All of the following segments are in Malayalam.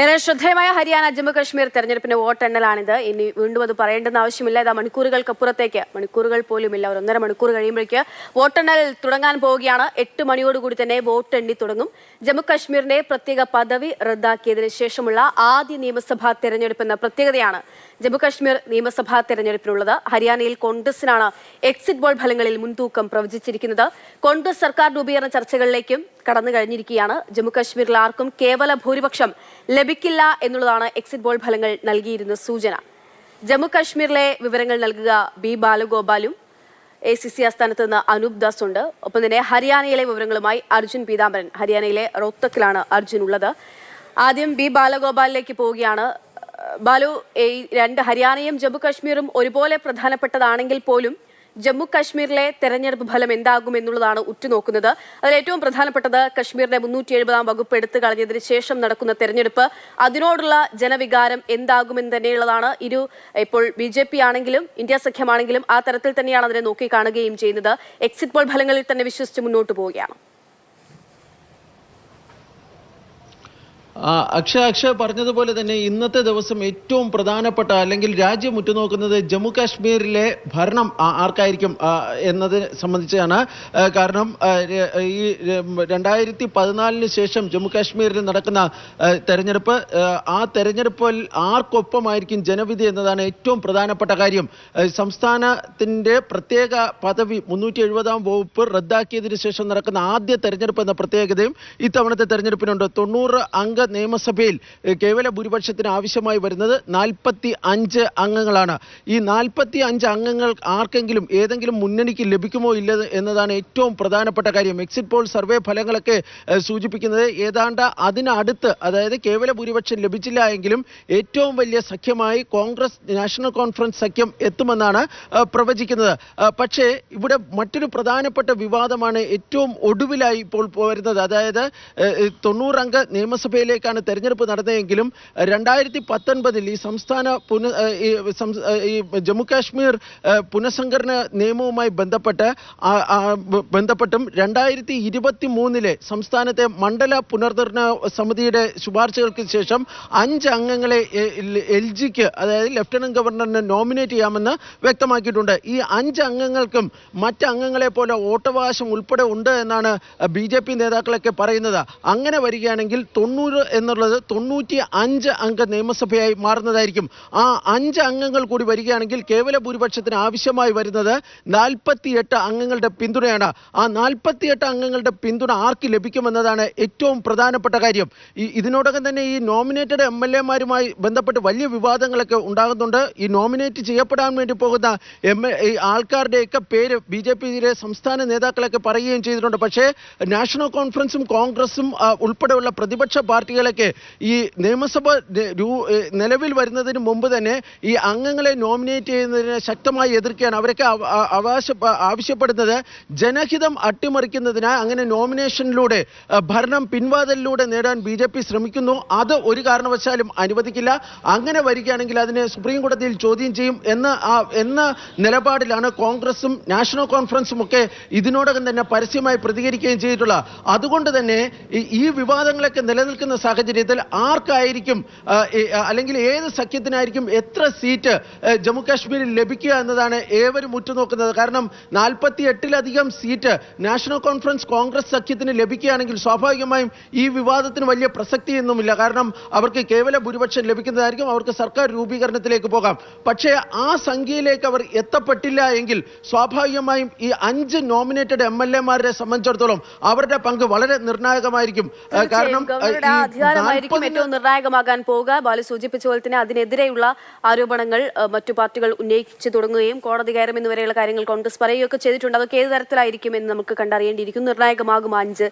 ഏറെ ശ്രദ്ധേയമായ ഹരിയാന ജമ്മു കശ്മീർ തെരഞ്ഞെടുപ്പിന്റെ വോട്ടെണ്ണലാണിത്. ഇനി വീണ്ടും അത് പറയേണ്ടെന്ന് ആവശ്യമില്ല. ഇതാ മണിക്കൂറുകൾക്കപ്പുറത്തേക്ക്, മണിക്കൂറുകൾ പോലുമില്ല, ഒരു 1.5 മണിക്കൂർ കഴിയുമ്പോഴേക്ക് വോട്ടെണ്ണൽ തുടങ്ങാൻ പോവുകയാണ്. 8 മണിയോടുകൂടി തന്നെ വോട്ടെണ്ണി തുടങ്ങും. ജമ്മു കശ്മീരിന്റെ പ്രത്യേക പദവി റദ്ദാക്കിയതിനു ശേഷമുള്ള ആദ്യ നിയമസഭാ തെരഞ്ഞെടുപ്പെന്ന പ്രത്യേകതയാണ് ജമ്മു കശ്മീർ നിയമസഭാ തെരഞ്ഞെടുപ്പിനുള്ളത്. ഹരിയാനയിൽ കോൺഗ്രസിനാണ് എക്സിറ്റ് പോൾ ഫലങ്ങളിൽ മുൻതൂക്കം പ്രവചിച്ചിരിക്കുന്നത്. കോൺഗ്രസ് സർക്കാർ രൂപീകരണ ചർച്ചകളിലേക്കും കടന്നു കഴിഞ്ഞിരിക്കുകയാണ്. ജമ്മു കശ്മീരിൽ ആർക്കും കേവല ഭൂരിപക്ഷം ലഭിക്കില്ല എന്നുള്ളതാണ് എക്സിറ്റ് പോൾ ഫലങ്ങൾ നൽകിയിരുന്ന സൂചന. ജമ്മു കശ്മീരിലെ വിവരങ്ങൾ നൽകുക ബി ബാലഗോപാലും ACC ആസ്ഥാനത്ത് നിന്ന് അനൂപ് ദാസ് ഉണ്ട്. ഒപ്പം തന്നെ ഹരിയാനയിലെ വിവരങ്ങളുമായി അർജുൻ പീതാംബരൻ. ഹരിയാനയിലെ റോത്തക്കിലാണ് അർജുൻ ഉള്ളത്. ആദ്യം ബി ബാലഗോപാലിലേക്ക് പോവുകയാണ്. ബാലു, രണ്ട് ഹരിയാനയും ജമ്മു കശ്മീരും ഒരുപോലെ പ്രധാനപ്പെട്ടതാണെങ്കിൽ പോലും ജമ്മു കശ്മീരിലെ തെരഞ്ഞെടുപ്പ് ഫലം എന്താകും എന്നുള്ളതാണ് ഉറ്റുനോക്കുന്നത്. അതിൽ ഏറ്റവും പ്രധാനപ്പെട്ടത് കശ്മീരിന്റെ 370-ാം വകുപ്പ് എടുത്തു കളഞ്ഞതിന് ശേഷം നടക്കുന്ന തെരഞ്ഞെടുപ്പ്, അതിനോടുള്ള ജനവികാരം എന്താകുമെന്ന് തന്നെയുള്ളതാണ്. ഇപ്പോൾ BJP ആണെങ്കിലും ഇന്ത്യ സഖ്യമാണെങ്കിലും ആ തരത്തിൽ തന്നെയാണ് അതിനെ നോക്കിക്കാണുകയും ചെയ്യുന്നത്. എക്സിറ്റ് പോൾ ഫലങ്ങളിൽ തന്നെ വിശ്വസിച്ച് മുന്നോട്ട് പോവുകയാണ്. അക്ഷയ് പറഞ്ഞതുപോലെ തന്നെ ഇന്നത്തെ ദിവസം ഏറ്റവും പ്രധാനപ്പെട്ട അല്ലെങ്കിൽ രാജ്യം ഉറ്റുനോക്കുന്നത് ജമ്മു കാശ്മീരിലെ ഭരണം ആർക്കായിരിക്കും എന്നത് സംബന്ധിച്ചാണ്. കാരണം ഈ 2014 ശേഷം ജമ്മു കാശ്മീരിൽ നടക്കുന്ന തെരഞ്ഞെടുപ്പ്, ആ തെരഞ്ഞെടുപ്പിൽ ആർക്കൊപ്പമായിരിക്കും ജനവിധി എന്നതാണ് ഏറ്റവും പ്രധാനപ്പെട്ട കാര്യം. സംസ്ഥാനത്തിന്റെ പ്രത്യേക പദവി 370-ാം വകുപ്പ് റദ്ദാക്കിയതിനു ശേഷം നടക്കുന്ന ആദ്യ തെരഞ്ഞെടുപ്പ് എന്ന പ്രത്യേകതയും ഇത്തവണത്തെ തെരഞ്ഞെടുപ്പിനുണ്ട്. 90 അംഗ നിയമസഭയിൽ കേവല ഭൂരിപക്ഷത്തിന് ആവശ്യമായി വരുന്നത് 45 അംഗങ്ങളാണ്. ഈ 45 അംഗങ്ങൾ ആർക്കെങ്കിലും ഏതെങ്കിലും മുന്നണിക്ക് ലഭിക്കുമോ ഇല്ല എന്നതാണ് ഏറ്റവും പ്രധാനപ്പെട്ട കാര്യം. എക്സിറ്റ് പോൾ സർവേ ഫലങ്ങളൊക്കെ സൂചിപ്പിക്കുന്നത് ഏതാണ്ട് അതിനടുത്ത്, അതായത് കേവല ഭൂരിപക്ഷം ലഭിച്ചില്ല എങ്കിലും ഏറ്റവും വലിയ സഖ്യമായി കോൺഗ്രസ് നാഷണൽ കോൺഫറൻസ് സഖ്യം എത്തുമെന്നാണ് പ്രവചിക്കുന്നത്. പക്ഷേ ഇവിടെ മറ്റൊരു പ്രധാനപ്പെട്ട വിവാദമാണ് ഏറ്റവും ഒടുവിലായി ഇപ്പോൾ വരുന്നത്. അതായത് 90 അംഗ നിയമസഭയിലെ തെരഞ്ഞെടുപ്പ് നടന്നെങ്കിലും 2019 ഈ ജമ്മു കാശ്മീർ പുനഃസംഘടന നിയമവുമായി ബന്ധപ്പെട്ടും 2023 സംസ്ഥാനത്തെ മണ്ഡല പുനർനിർണയ സമിതിയുടെ ശുപാർശകൾക്ക് ശേഷം 5 അംഗങ്ങളെ LGക്ക്, അതായത് ലഫ്റ്റനന്റ് ഗവർണറിനെ നോമിനേറ്റ് ചെയ്യാമെന്ന് വ്യക്തമാക്കിയിട്ടുണ്ട്. ഈ 5 അംഗങ്ങൾക്കും മറ്റ് അംഗങ്ങളെ പോലെ വോട്ടവകാശം ഉൾപ്പെടെ ഉണ്ട് എന്നാണ് BJP നേതാക്കളൊക്കെ പറയുന്നത്. അങ്ങനെ വരികയാണെങ്കിൽ 90 എന്നുള്ളത് 95 അംഗ നിയമസഭയായി മാറുന്നതായിരിക്കും. ആ 5 അംഗങ്ങൾ കൂടി വരികയാണെങ്കിൽ കേവല ഭൂരിപക്ഷത്തിന് ആവശ്യമായി വരുന്നത് 48 അംഗങ്ങളുടെ പിന്തുണയാണ്. ആ 48 അംഗങ്ങളുടെ പിന്തുണ ആർക്ക് ലഭിക്കുമെന്നതാണ് ഏറ്റവും പ്രധാനപ്പെട്ട കാര്യം. ഇതിനോടകം തന്നെ ഈ നോമിനേറ്റഡ് MLA-മാരുമായി ബന്ധപ്പെട്ട് വലിയ വിവാദങ്ങളൊക്കെ ഉണ്ടാകുന്നുണ്ട്. ഈ നോമിനേറ്റ് ചെയ്യപ്പെടാൻ വേണ്ടി പോകുന്ന ആൾക്കാരുടെയൊക്കെ പേര് BJP-യിലെ സംസ്ഥാന നേതാക്കളൊക്കെ പറയുകയും ചെയ്തിട്ടുണ്ട്. പക്ഷേ നാഷണൽ കോൺഫറൻസും കോൺഗ്രസും ഉൾപ്പെടെയുള്ള പ്രതിപക്ഷ പാർട്ടികളൊക്കെ ഈ നിയമസഭ നിലവിൽ വരുന്നതിന് മുമ്പ് തന്നെ ഈ അംഗങ്ങളെ നോമിനേറ്റ് ചെയ്യുന്നതിനെ ശക്തമായി എതിർക്കുകയാണ്. അവരൊക്കെ ആവശ്യപ്പെടുന്നത് ജനഹിതം അട്ടിമറിക്കുന്നതിനായി അങ്ങനെ നോമിനേഷനിലൂടെ ഭരണം പിൻവാതിലൂടെ നേടാൻ BJP ശ്രമിക്കുന്നു. അത് ഒരു കാരണവശാലും അനുവദിക്കില്ല. അങ്ങനെ വരികയാണെങ്കിൽ അതിനെ സുപ്രീം കോടതിയിൽ ചോദ്യം ചെയ്യും എന്ന നിലപാടിലാണ് കോൺഗ്രസും നാഷണൽ കോൺഫറൻസും ഒക്കെ ഇതിനോടകം തന്നെ പരസ്യമായി പ്രതികരിക്കുകയും ചെയ്തിട്ടുള്ളത്. അതുകൊണ്ട് തന്നെ ഈ വിവാദങ്ങളൊക്കെ നിലനിൽക്കുന്ന സാഹചര്യത്തിൽ ആർക്കായിരിക്കും അല്ലെങ്കിൽ ഏത് സഖ്യത്തിനായിരിക്കും എത്ര സീറ്റ് ജമ്മു കാശ്മീരിൽ ലഭിക്കുക എന്നതാണ് ഏവരും ഉറ്റുനോക്കുന്നത്. കാരണം 48-ലധികം സീറ്റ് നാഷണൽ കോൺഫറൻസ് കോൺഗ്രസ് സഖ്യത്തിന് ലഭിക്കുകയാണെങ്കിൽ സ്വാഭാവികമായും ഈ വിവാദത്തിന് വലിയ പ്രസക്തിയൊന്നുമില്ല. കാരണം അവർക്ക് കേവല ഭൂരിപക്ഷം ലഭിക്കുന്നതായിരിക്കും, അവർക്ക് സർക്കാർ രൂപീകരണത്തിലേക്ക് പോകാം. പക്ഷേ ആ സംഖ്യയിലേക്ക് അവർ എത്തപ്പെട്ടില്ല എങ്കിൽ സ്വാഭാവികമായും ഈ 5 നോമിനേറ്റഡ് MLA-മാരെ സംബന്ധിച്ചിടത്തോളം അവരുടെ പങ്ക് വളരെ നിർണായകമായിരിക്കും. കാരണം ഏറ്റവും നിർണായകമാകാൻ പോവുക. ബാലു സൂചിപ്പിച്ച പോലെ തന്നെ അതിനെതിരെയുള്ള ആരോപണങ്ങൾ മറ്റു പാർട്ടികൾ ഉന്നയിച്ചു തുടങ്ങുകയും കോടതി കയറുമെന്ന് വരെയുള്ള കാര്യങ്ങൾ കോൺഗ്രസ് പറയുകയൊക്കെ ചെയ്തിട്ടുണ്ട്. അതൊക്കെ ഏത് തരത്തിലായിരിക്കും എന്ന് നമുക്ക് കണ്ടറിയേണ്ടിയിരിക്കും. നിർണായകമാകും 5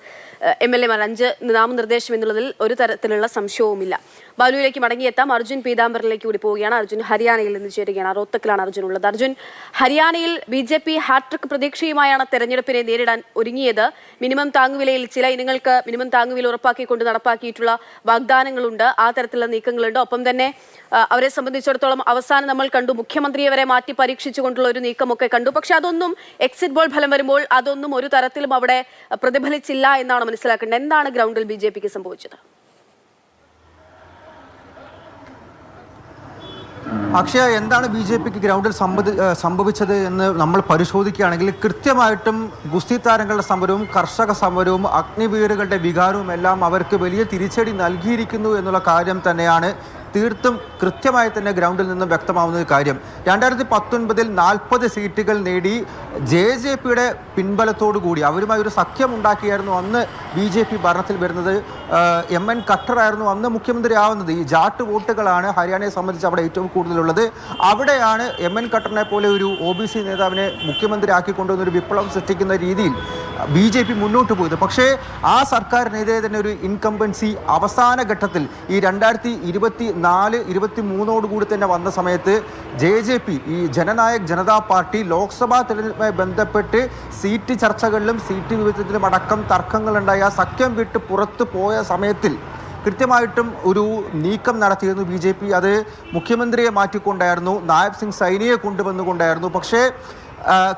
MLA-മാർ, 5 നാമനിർദ്ദേശം എന്നുള്ളതിൽ ഒരു തരത്തിലുള്ള സംശയവുമില്ല. ബാലുവിലേക്ക് മടങ്ങിയെത്താം. അർജുൻ പീതാംബറിലേക്ക് കൂടി പോവുകയാണ്. അർജുൻ ഹരിയാനയിൽ നിന്ന് ചേരുകയാണ്. റോത്തക്കിലാണ് അർജുൻ ഉള്ളത്. അർജുൻ, ഹരിയാനയിൽ BJP ഹാട്രിക് പ്രതീക്ഷയുമായാണ് തെരഞ്ഞെടുപ്പിനെ നേരിടാൻ ഒരുങ്ങിയത്. മിനിമം താങ്ങുവിലയിൽ ചില ഇനങ്ങൾക്ക് മിനിമം താങ്ങുവില ഉറപ്പാക്കിക്കൊണ്ട് നടപ്പാക്കിയിട്ടുള്ള വാഗ്ദാനങ്ങളുണ്ട്, ആ തരത്തിലുള്ള നീക്കങ്ങളുണ്ട്. ഒപ്പം തന്നെ അവരെ സംബന്ധിച്ചിടത്തോളം അവസാനം നമ്മൾ കണ്ടു മുഖ്യമന്ത്രിയെ വരെ മാറ്റി പരീക്ഷിച്ചുകൊണ്ടുള്ള ഒരു നീക്കമൊക്കെ കണ്ടു. പക്ഷെ അതൊന്നും എക്സിറ്റ് പോൾ ഫലം വരുമ്പോൾ അതൊന്നും ഒരു തരത്തിലും അവിടെ പ്രതിഫലിച്ചില്ല എന്നാണ് മനസ്സിലാക്കേണ്ടത്. എന്താണ് ഗ്രൗണ്ടിൽ BJPക്ക് സംഭവിച്ചത്? അക്ഷയ, എന്താണ് BJPക്ക് ഗ്രൗണ്ടിൽ സംഭവിച്ചത് എന്ന് നമ്മൾ പരിശോധിക്കുകയാണെങ്കിൽ കൃത്യമായിട്ടും ഗുസ്തി താരങ്ങളുടെ സമരവും കർഷക സമരവും അഗ്നിവീറുകളുടെ വികാരവും എല്ലാം അവർക്ക് വലിയ തിരിച്ചടി നൽകിയിരിക്കുന്നു എന്നുള്ള കാര്യം തന്നെയാണ് തീർത്തും കൃത്യമായി തന്നെ ഗ്രൗണ്ടിൽ നിന്നും വ്യക്തമാവുന്ന ഒരു കാര്യം. 2019 40 സീറ്റുകൾ നേടി JJPയുടെ പിൻബലത്തോടു കൂടി അവരുമായി ഒരു സഖ്യം ഉണ്ടാക്കിയായിരുന്നു അന്ന് BJP ഭരണത്തിൽ വരുന്നത്. MN ഖട്ടർ ആയിരുന്നു അന്ന് മുഖ്യമന്ത്രി ആവുന്നത്. ഈ ജാട്ട് വോട്ടുകളാണ് ഹരിയാനയെ സംബന്ധിച്ച് അവിടെ ഏറ്റവും കൂടുതലുള്ളത്. അവിടെയാണ് MN ഖട്ടറിനെ പോലെ ഒരു OBC നേതാവിനെ മുഖ്യമന്ത്രി ആക്കിക്കൊണ്ടുവന്നൊരു വിപ്ലവം സൃഷ്ടിക്കുന്ന രീതിയിൽ BJP മുന്നോട്ട് പോയത്. പക്ഷേ ആ സർക്കാരിനെതിരെ തന്നെ ഒരു ഇൻകംബൻസി അവസാന ഘട്ടത്തിൽ ഈ 2024-23 കൂടി തന്നെ വന്ന സമയത്ത് JJP ഈ ജനനായക് ജനതാ പാർട്ടി ലോക്സഭാ തെരഞ്ഞെടുപ്പുമായി ബന്ധപ്പെട്ട് സീറ്റ് ചർച്ചകളിലും സീറ്റ് വിഭജനത്തിലും അടക്കം തർക്കങ്ങളുണ്ടായി ആ സഖ്യം വിട്ട് പുറത്തു പോയ സമയത്തിൽ കൃത്യമായിട്ടും ഒരു നീക്കം നടത്തിയിരുന്നു BJP. അത് മുഖ്യമന്ത്രിയെ മാറ്റിക്കൊണ്ടായിരുന്നു, നായബ് സിംഗ് സൈനിയെ കൊണ്ടുവന്നുകൊണ്ടായിരുന്നു. പക്ഷേ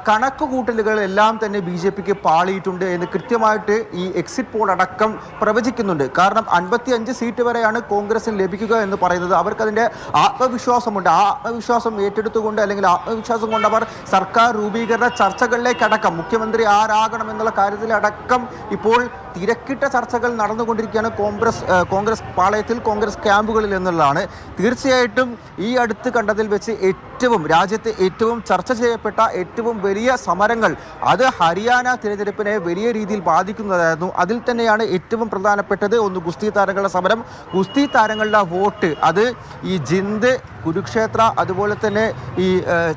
കണക്കുകൂട്ടലുകളെല്ലാം തന്നെ BJPക്ക് പാളിയിട്ടുണ്ട് എന്ന് കൃത്യമായിട്ട് ഈ എക്സിറ്റ് പോൾ അടക്കം പ്രവചിക്കുന്നുണ്ട്. കാരണം 55 സീറ്റ് വരെയാണ് കോൺഗ്രസിന് ലഭിക്കുക എന്ന് പറയുന്നത്. അവർക്കതിൻ്റെ ആത്മവിശ്വാസമുണ്ട്. ആ ആത്മവിശ്വാസം ഏറ്റെടുത്തുകൊണ്ട് അല്ലെങ്കിൽ ആത്മവിശ്വാസം കൊണ്ട് അവർ സർക്കാർ രൂപീകരണ ചർച്ചകളിലേക്കടക്കം മുഖ്യമന്ത്രി ആരാകണം എന്നുള്ള കാര്യത്തിലടക്കം ഇപ്പോൾ തിരക്കിട്ട ചർച്ചകൾ നടന്നുകൊണ്ടിരിക്കുകയാണ് കോൺഗ്രസ് പാളയത്തിൽ, കോൺഗ്രസ് ക്യാമ്പുകളിൽ എന്നുള്ളതാണ്. തീർച്ചയായിട്ടും ഈ അടുത്ത് കണ്ടതിൽ വെച്ച് രാജ്യത്തെ ഏറ്റവും ചർച്ച ചെയ്യപ്പെട്ട ഏറ്റവും വലിയ സമരങ്ങൾ അത് ഹരിയാന തിരഞ്ഞെടുപ്പിനെ വലിയ രീതിയിൽ ബാധിക്കുന്നതായിരുന്നു. അതിൽ തന്നെയാണ് ഏറ്റവും പ്രധാനപ്പെട്ടത് ഒന്ന് ഗുസ്തി താരങ്ങളുടെ സമരം. ഗുസ്തി താരങ്ങളുടെ വോട്ട് അത് ഈ ജിന്ദ്, കുരുക്ഷേത്ര, അതുപോലെ തന്നെ ഈ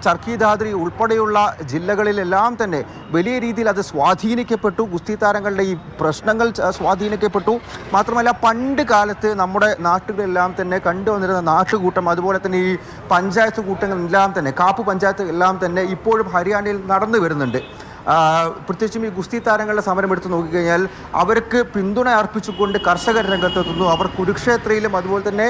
ചർക്കി ദാദ്രി ഉൾപ്പെടെയുള്ള ജില്ലകളിലെല്ലാം തന്നെ വലിയ രീതിയിൽ അത് സ്വാധീനിക്കപ്പെട്ടു. ഗുസ്തി താരങ്ങളുടെ ഈ പ്രശ്നങ്ങൾ സ്വാധീനിക്കപ്പെട്ടു. മാത്രമല്ല പണ്ട് കാലത്ത് നമ്മുടെ നാട്ടുകളെല്ലാം തന്നെ കണ്ടുവന്നിരുന്ന നാട്ടുകൂട്ടം, അതുപോലെ തന്നെ ഈ പഞ്ചായത്ത് കൂട്ടങ്ങളെല്ലാം തന്നെ, കാപ്പ് പഞ്ചായത്ത് എല്ലാം തന്നെ ഇപ്പോഴും ഹരിയാനയിൽ നടന്നു വരുന്നുണ്ട്. പ്രത്യേകിച്ചും ഈ ഗുസ്തി താരങ്ങളുടെ സമരം എടുത്ത് നോക്കിക്കഴിഞ്ഞാൽ അവർക്ക് പിന്തുണ അർപ്പിച്ചുകൊണ്ട് കർഷകർ രംഗത്തെത്തുന്നു. അവർ കുരുക്ഷേത്രയിലും അതുപോലെ തന്നെ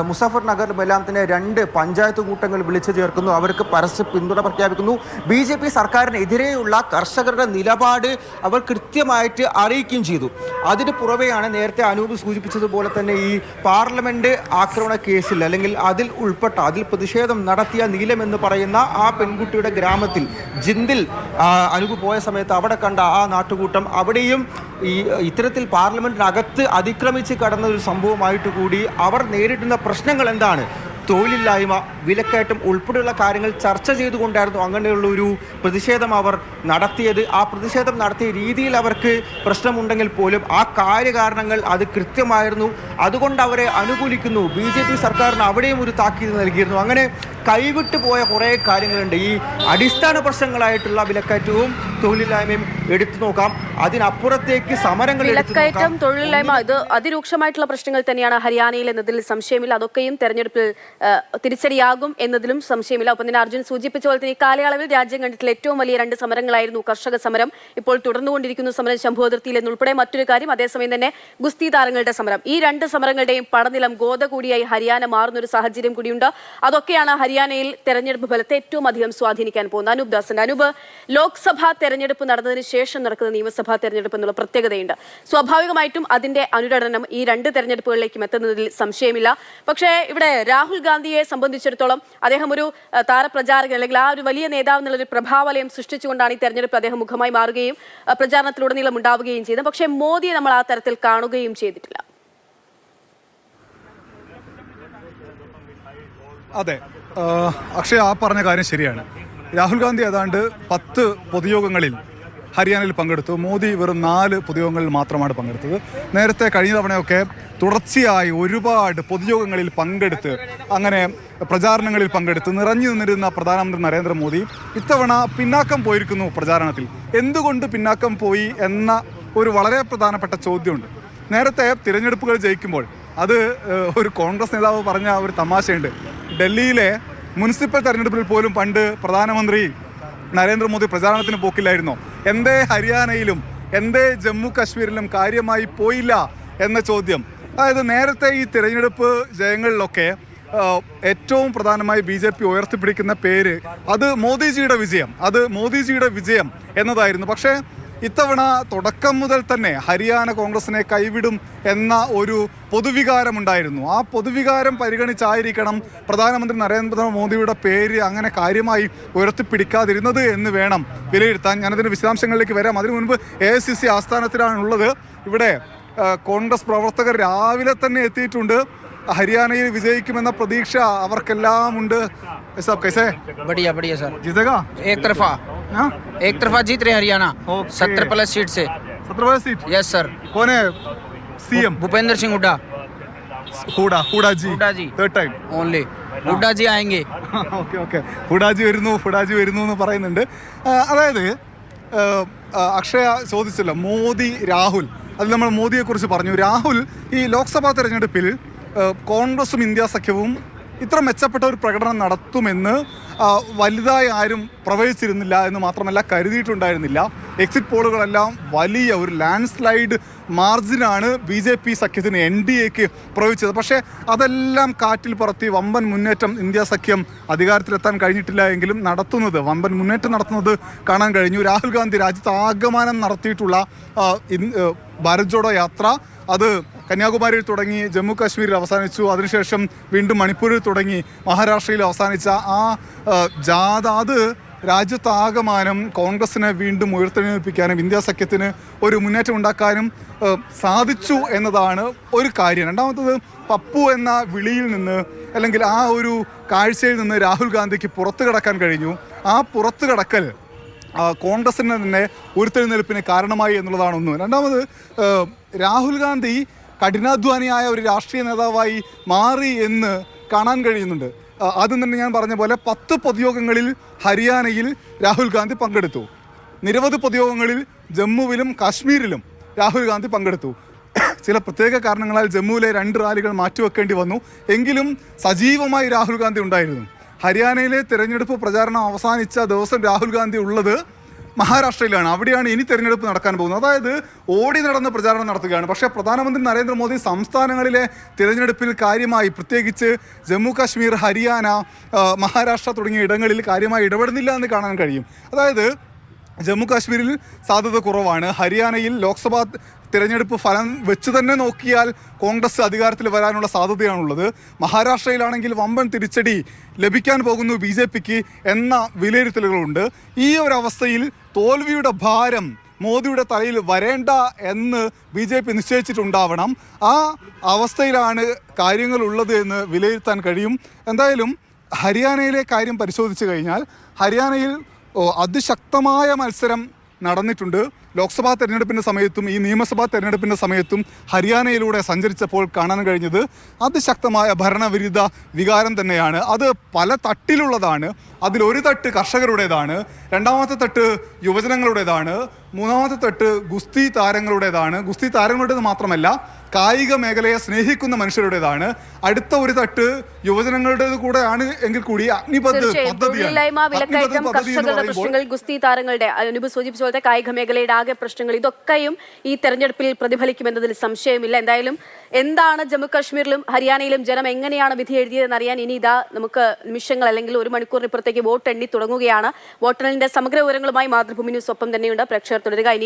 മുസഫർ നഗറിലും എല്ലാം തന്നെ 2 പഞ്ചായത്ത് കൂട്ടങ്ങൾ വിളിച്ചു ചേർക്കുന്നു. അവർക്ക് പരസ്യ പിന്തുണ പ്രഖ്യാപിക്കുന്നു. BJP സർക്കാരിനെതിരെയുള്ള കർഷകരുടെ നിലപാട് അവർ കൃത്യമായിട്ട് അറിയിക്കുകയും ചെയ്തു. അതിന് പുറമെയാണ് നേരത്തെ അനൂപ് സൂചിപ്പിച്ചതുപോലെ തന്നെ ഈ പാർലമെന്റ് ആക്രമണ കേസിൽ അല്ലെങ്കിൽ അതിൽ പ്രതിഷേധം നടത്തിയ നീലം എന്ന് പറയുന്ന ആ പെൺകുട്ടിയുടെ ഗ്രാമത്തിൽ ജിന്ദിൽ അനൂപ് പോയ സമയത്ത് അവിടെ കണ്ട ആ നാട്ടുകൂട്ടം അവിടെയും ഈ ഇത്തരത്തിൽ പാർലമെന്റിനകത്ത് അതിക്രമിച്ച് കടന്ന ഒരു സംഭവമായിട്ട് കൂടി അവർ നേരിടുന്ന പ്രശ്നങ്ങൾ എന്താണ്, തൊഴിലില്ലായ്മ, വിലക്കയറ്റം ഉൾപ്പെടെയുള്ള കാര്യങ്ങൾ ചർച്ച ചെയ്തുകൊണ്ടായിരുന്നു അങ്ങനെയുള്ള ഒരു പ്രതിഷേധം അവർ നടത്തിയത്. ആ പ്രതിഷേധം നടത്തിയ രീതിയിൽ അവർക്ക് പ്രശ്നമുണ്ടെങ്കിൽ പോലും ആ കാര്യകാരണങ്ങൾ അത് കൃത്യമായിരുന്നു. അതുകൊണ്ട് അവരെ അനുകൂലിക്കുന്നു. BJP സർക്കാരിന് അവിടെയും ഒരു താക്കീത് നൽകിയിരുന്നു. അങ്ങനെ കൈവിട്ടു പോയ കുറേ കാര്യങ്ങളുണ്ട്. ഈ അടിസ്ഥാന പ്രശ്നങ്ങളായിട്ടുള്ള വിലക്കയറ്റവും തൊഴിലില്ലായ്മയും എടുത്തു നോക്കാം. അതിനപ്പുറത്തേക്ക് സമരങ്ങൾ വിലക്കയറ്റം, തൊഴിലില്ലായ്മ ഇത് അതിരൂക്ഷമായിട്ടുള്ള പ്രശ്നങ്ങൾ തന്നെയാണ് ഹരിയാനയിൽ എന്നതിൽ സംശയമില്ല. അതൊക്കെയും തെരഞ്ഞെടുപ്പിൽ തിരിച്ചടിയാകും എന്നതിലും സംശയമില്ല. ഒപ്പം തന്നെ അർജുൻ സൂചിപ്പിച്ച പോലെ തന്നെ ഈ കാലയളവിൽ രാജ്യം കണ്ടിട്ടുള്ള ഏറ്റവും വലിയ 2 സമരങ്ങളായിരുന്നു കർഷക സമരം, ഇപ്പോൾ തുടർന്നുകൊണ്ടിരിക്കുന്ന സമരം ശംഭു അതിർത്തിയിൽ എന്നുൾപ്പെടെ മറ്റൊരു കാര്യം. അതേസമയം തന്നെ ഗുസ്തി താരങ്ങളുടെ സമരം, ഈ 2 സമരങ്ങളുടെയും പടനിലം ഗോത കൂടിയായി ഹരിയാന മാറുന്ന ഒരു സാഹചര്യം കൂടിയുണ്ട്. അതൊക്കെയാണ് ഹരിയാനയിൽ തെരഞ്ഞെടുപ്പ് ഫലത്തെ ഏറ്റവും അധികം സ്വാധീനിക്കാൻ പോകുന്നത്. അനൂപ് ദാസൻ, അനൂപ്, ലോക്സഭാ തെരഞ്ഞെടുപ്പ് നടന്നതിന് ശേഷം നടക്കുന്ന നിയമസഭാ തെരഞ്ഞെടുപ്പ് എന്നുള്ള പ്രത്യേകതയുണ്ട്. സ്വാഭാവികമായിട്ടും അതിന്റെ അനുരണനം ഈ 2 തെരഞ്ഞെടുപ്പുകളിലേക്കും എത്തുന്നതിൽ സംശയമില്ല. പക്ഷേ ഇവിടെ രാഹുൽ ഗാന്ധിയെ സംബന്ധിച്ചിടത്തോളം അദ്ദേഹം ഒരു താരപ്രചാരകൻ അല്ലെങ്കിൽ ആ ഒരു വലിയ നേതാവ് എന്നുള്ളൊരു പ്രഭാവലയം സൃഷ്ടിച്ചുകൊണ്ടാണ് ഈ തെരഞ്ഞെടുപ്പ് അദ്ദേഹം മുഖമായി മാറുകയും പ്രചാരണത്തിലുടനീളം ഉണ്ടാവുകയും ചെയ്തത്. പക്ഷേ മോദിയെ നമ്മൾ ആ തരത്തിൽ കാണുകയും ചെയ്തിട്ടില്ല. അതെ, അക്ഷയ് ആ പറഞ്ഞ കാര്യം ശരിയാണ്. രാഹുൽ ഗാന്ധി ഏതാണ്ട് 10 പൊതുയോഗങ്ങളിൽ ഹരിയാനയിൽ പങ്കെടുത്തു. മോദി വെറും 4 പൊതുയോഗങ്ങളിൽ മാത്രമാണ് പങ്കെടുത്തത്. നേരത്തെ കഴിഞ്ഞ തവണയൊക്കെ തുടർച്ചയായി ഒരുപാട് പൊതുയോഗങ്ങളിൽ പങ്കെടുത്ത് അങ്ങനെ പ്രചാരണങ്ങളിൽ പങ്കെടുത്ത് നിറഞ്ഞു നിന്നിരുന്ന പ്രധാനമന്ത്രി നരേന്ദ്രമോദി ഇത്തവണ പിന്നാക്കം പോയിരിക്കുന്നു പ്രചാരണത്തിൽ. എന്തുകൊണ്ട് പിന്നാക്കം പോയി എന്ന ഒരു വളരെ പ്രധാനപ്പെട്ട ചോദ്യമുണ്ട്. നേരത്തെ തിരഞ്ഞെടുപ്പുകൾ ജയിക്കുമ്പോൾ അത് ഒരു കോൺഗ്രസ് നേതാവ് പറഞ്ഞ ഒരു തമാശയുണ്ട്. ഡൽഹിയിലെ മുനിസിപ്പൽ തെരഞ്ഞെടുപ്പിൽ പോലും പണ്ട് പ്രധാനമന്ത്രി നരേന്ദ്രമോദി പ്രചാരണത്തിന് പോക്കില്ലായിരുന്നോ? എന്തേ ഹരിയാനയിലും എന്തേ ജമ്മു കാശ്മീരിലും കാര്യമായി പോയില്ല എന്ന ചോദ്യം. അതായത് നേരത്തെ ഈ തിരഞ്ഞെടുപ്പ് ജയങ്ങളിലൊക്കെ ഏറ്റവും പ്രധാനമായി BJP ഉയർത്തിപ്പിടിക്കുന്ന പേര് അത് മോദിജിയുടെ വിജയം എന്നതായിരുന്നു. പക്ഷേ ഇത്തവണ തുടക്കം മുതൽ തന്നെ ഹരിയാന കോൺഗ്രസിനെ കൈവിടും എന്ന ഒരു പൊതുവികാരമുണ്ടായിരുന്നു. ആ പൊതുവികാരം പരിഗണിച്ചായിരിക്കണം പ്രധാനമന്ത്രി നരേന്ദ്രമോദിയുടെ പേര് അങ്ങനെ കാര്യമായി ഉയർത്തിപ്പിടിക്കാതിരുന്നത് എന്ന് വേണം വിലയിരുത്താൻ. ഞാനതിൻ്റെ വിശദാംശങ്ങളിലേക്ക് വരാം. അതിനു മുൻപ് AICC ആസ്ഥാനത്തിലാണുള്ളത്. ഇവിടെ കോൺഗ്രസ് പ്രവർത്തകർ രാവിലെ തന്നെ എത്തിയിട്ടുണ്ട്. ഹരിയാനയിൽ വിജയിക്കുമെന്ന പ്രതീക്ഷ അവർക്കെല്ലാം ഉണ്ട്. कैसे बढ़िया बढ़िया सर, जीतेगा एक तरफा जीत रहे हरियाणा 70+ सीट से। 17 सीट। Yes sir. कौन है CM? भूपेंद्र सिंह हुड्डा हुडा जी थर्ड टाइम ओनली हुड्डा जी आएंगे। ഓക്കെ ഓക്കെ ഹുഡാജി വരുന്നു എന്ന് പറയുന്നുണ്ട്. അതായത് അക്ഷയ ചോദിച്ചല്ലോ മോദി രാഹുൽ, അത് നമ്മൾ മോദിയെക്കുറിച്ച് പറഞ്ഞു. രാഹുൽ ഈ ലോക്സഭാ തെരഞ്ഞെടുപ്പിൽ കോൺഗ്രസും ഇന്ത്യ സഖ്യവും ഇത്ര മെച്ചപ്പെട്ട ഒരു പ്രകടനം നടത്തുമെന്ന് വലുതായി ആരും പ്രവചിച്ചിരുന്നില്ല എന്ന് മാത്രമല്ല കരുതിയിട്ടുണ്ടായിരുന്നില്ല. എക്സിറ്റ് പോളുകളെല്ലാം വലിയ ഒരു ലാൻഡ് സ്ലൈഡ് മാർജിനാണ് BJP സഖ്യത്തിന് NDAക്ക് പ്രവചിച്ചത്. പക്ഷേ അതെല്ലാം കാറ്റിൽ പറത്തി വമ്പൻ മുന്നേറ്റം ഇന്ത്യ സഖ്യം അധികാരത്തിലെത്താൻ കഴിഞ്ഞിട്ടില്ല എങ്കിലും വമ്പൻ മുന്നേറ്റം നടത്തുന്നത് കാണാൻ കഴിഞ്ഞു. രാഹുൽ ഗാന്ധി രാജ്യത്ത് ആകമാനം നടത്തിയിട്ടുള്ള ഭാരത് ജോഡോ യാത്ര അത് കന്യാകുമാരിയിൽ തുടങ്ങി ജമ്മു കാശ്മീരിൽ അവസാനിച്ചു. അതിനുശേഷം വീണ്ടും മണിപ്പൂരിൽ തുടങ്ങി മഹാരാഷ്ട്രയിൽ അവസാനിച്ച ആ ജാഥ അത് രാജ്യത്താകമാനം കോൺഗ്രസിനെ വീണ്ടും ഉയർത്തെഴുന്നേൽപ്പിക്കാനും ഇന്ത്യ സഖ്യത്തിന് ഒരു മുന്നേറ്റം ഉണ്ടാക്കാനും സാധിച്ചു എന്നതാണ് ഒരു കാര്യം. രണ്ടാമത്തത് പപ്പു എന്ന വിളിയിൽ നിന്ന് അല്ലെങ്കിൽ ആ ഒരു കാഴ്ചയിൽ നിന്ന് രാഹുൽ ഗാന്ധിക്ക് പുറത്തു കടക്കാൻ കഴിഞ്ഞു. ആ പുറത്തു കടക്കൽ കോൺഗ്രസിന് തന്നെ ഉയർത്തെഴുന്നേൽപ്പിന് കാരണമായി എന്നുള്ളതാണ് ഒന്ന്. രണ്ടാമത് രാഹുൽ ഗാന്ധി കഠിനാധ്വാനിയായ ഒരു രാഷ്ട്രീയ നേതാവായി മാറി എന്ന് കാണാൻ കഴിയുന്നുണ്ട്. ആദ്യം തന്നെ ഞാൻ പറഞ്ഞ പോലെ 10 പൊതുയോഗങ്ങളിൽ ഹരിയാനയിൽ രാഹുൽ ഗാന്ധി പങ്കെടുത്തു. നിരവധി പൊതുയോഗങ്ങളിൽ ജമ്മുവിലും കാശ്മീരിലും രാഹുൽ ഗാന്ധി പങ്കെടുത്തു. ചില പ്രത്യേക കാരണങ്ങളാൽ ജമ്മുവിലെ 2 റാലികൾ മാറ്റിവെക്കേണ്ടി വന്നു. എങ്കിലും സജീവമായി രാഹുൽ ഗാന്ധി ഉണ്ടായിരുന്നു. ഹരിയാനയിലെ തെരഞ്ഞെടുപ്പ് പ്രചാരണം അവസാനിച്ച ദിവസം രാഹുൽ ഗാന്ധി ഉള്ളത് മഹാരാഷ്ട്രയിലാണ്. അവിടെയാണ് ഇനി തെരഞ്ഞെടുപ്പ് നടക്കാൻ പോകുന്നത്. അതായത് ഓടി നടന്ന് പ്രചാരണം നടത്തുകയാണ്. പക്ഷേ പ്രധാനമന്ത്രി നരേന്ദ്രമോദി സംസ്ഥാനങ്ങളിലെ തിരഞ്ഞെടുപ്പിൽ കാര്യമായി, പ്രത്യേകിച്ച് ജമ്മു കാശ്മീർ, ഹരിയാന, മഹാരാഷ്ട്ര തുടങ്ങിയ ഇടങ്ങളിൽ കാര്യമായി ഇടപെടുന്നില്ല എന്ന് കാണാൻ കഴിയും. അതായത് ജമ്മു കാശ്മീരിൽ സാധ്യത കുറവാണ്. ഹരിയാനയിൽ ലോക്സഭാ തിരഞ്ഞെടുപ്പ് ഫലം വെച്ച് തന്നെ നോക്കിയാൽ കോൺഗ്രസ് അധികാരത്തിൽ വരാനുള്ള സാധ്യതയാണുള്ളത്. മഹാരാഷ്ട്രയിലാണെങ്കിൽ വമ്പൻ തിരിച്ചടി ലഭിക്കാൻ പോകുന്നു BJPക്ക് എന്ന വിലയിരുത്തലുകളുണ്ട്. ഈ ഒരു അവസ്ഥയിൽ തോൽവിയുടെ ഭാരം മോദിയുടെ തലയിൽ വരേണ്ട എന്ന് BJP നിശ്ചയിച്ചിട്ടുണ്ടാവണം. ആ അവസ്ഥയിലാണ് കാര്യങ്ങളുള്ളത് എന്ന് വിലയിരുത്താൻ കഴിയും. എന്തായാലും ഹരിയാനയിലെ കാര്യം പരിശോധിച്ചു കഴിഞ്ഞാൽ ഹരിയാനയിൽ അതിശക്തമായ മത്സരം നടന്നിട്ടുണ്ട്. ലോക്സഭാ തെരഞ്ഞെടുപ്പിൻ്റെ സമയത്തും ഈ നിയമസഭാ തെരഞ്ഞെടുപ്പിൻ്റെ സമയത്തും ഹരിയാനയിലൂടെ സഞ്ചരിച്ചപ്പോൾ കാണാൻ കഴിഞ്ഞത് അതിശക്തമായ ഭരണവിരുദ്ധ വികാരം തന്നെയാണ്. അത് പല തട്ടിലുള്ളതാണ്. അതിലൊരു തട്ട് കർഷകരുടേതാണ്, രണ്ടാമത്തെ തട്ട് യുവജനങ്ങളുടേതാണ്, മൂന്നാമത്തെ തട്ട് ഗുസ്തി താരങ്ങളുടേതാണ്. ഗുസ്തി താരങ്ങളുടേത് മാത്രമല്ല കായിക മേഖലയെ സ്നേഹിക്കുന്ന മനുഷ്യരുടേതാണ്. അടുത്ത ഒരു തട്ട് യുവജനങ്ങളുടേത് കൂടെയാണ് എങ്കിൽ കൂടി അഗ്നിപഥ് പ്രശ്നങ്ങൾ, ഗുസ്തി താരങ്ങളുടെ അനുപ് സൂചിപ്പിച്ച പോലത്തെ കായിക മേഖലയുടെ ആകെ പ്രശ്നങ്ങൾ, ഇതൊക്കെയും ഈ തെരഞ്ഞെടുപ്പിൽ പ്രതിഫലിക്കുമെന്നതിൽ സംശയമില്ല. എന്തായാലും എന്താണ് ജമ്മു കാശ്മീരിലും ഹരിയാനയിലും ജനം എങ്ങനെയാണ് വിധി എഴുതിയതെന്ന് അറിയാൻ ഇനി ഇതാ നമുക്ക് നിമിഷങ്ങൾ അല്ലെങ്കിൽ 1 മണിക്കൂറിന് ഇപ്പുറത്തേക്ക് വോട്ടെണ്ണി തുടങ്ങുകയാണ്. വോട്ടെണ്ണലിന്റെ സമഗ്ര വിവരങ്ങളുമായി മാതൃഭൂമി ന്യൂസ് ഒപ്പം തന്നെയുണ്ട്. പ്രേക്ഷകർ തുടരുക.